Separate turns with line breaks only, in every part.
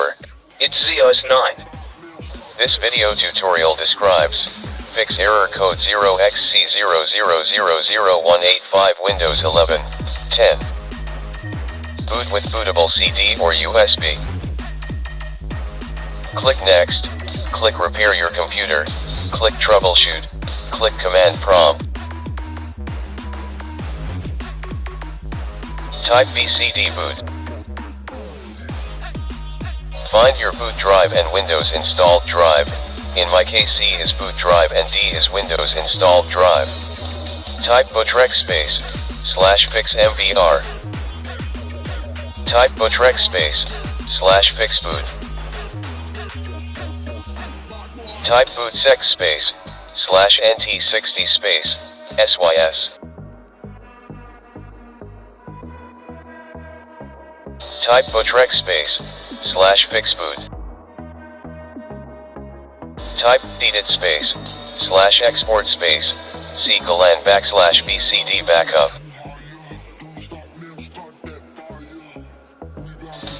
error.
It's 0xc0000185.
This video tutorial describes Fix Error Code 0xc0000185 Windows 11, 10. Boot with bootable CD or USB. Click Next, click Repair your computer, click Troubleshoot, click Command Prompt. Type BCD boot. Find your boot drive and Windows installed drive. In my case C is boot drive and D is Windows installed drive. Type bootrec space /fix mbr. Type bootrec space /fix boot. Type bootsec space /nt60 space sys. Type bootrec space /fix boot. Type edit space /export space c:\BCD backup.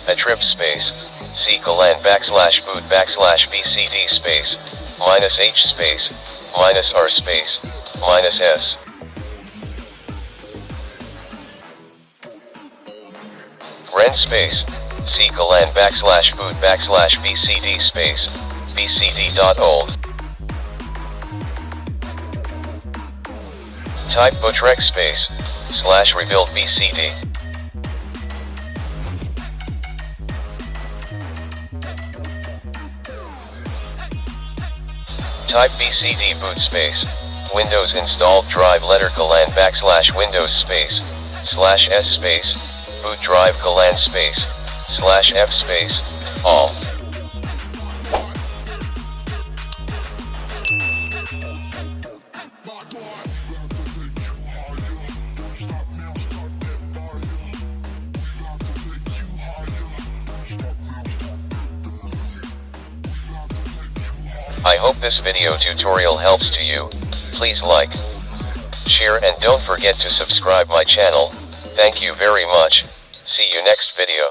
Attrib space c:\boot /BCD space -h space -r space -s. Ren space c:\boot /BCD space bcd.old. Type bootrec space /rebuild BCD. Type BCD boot space Windows installed drive letter /Windows space /s space boot drive space /f space all. I hope this video tutorial helps to you. Please like, share and don't forget to subscribe my channel. Thank you very much. See you next video.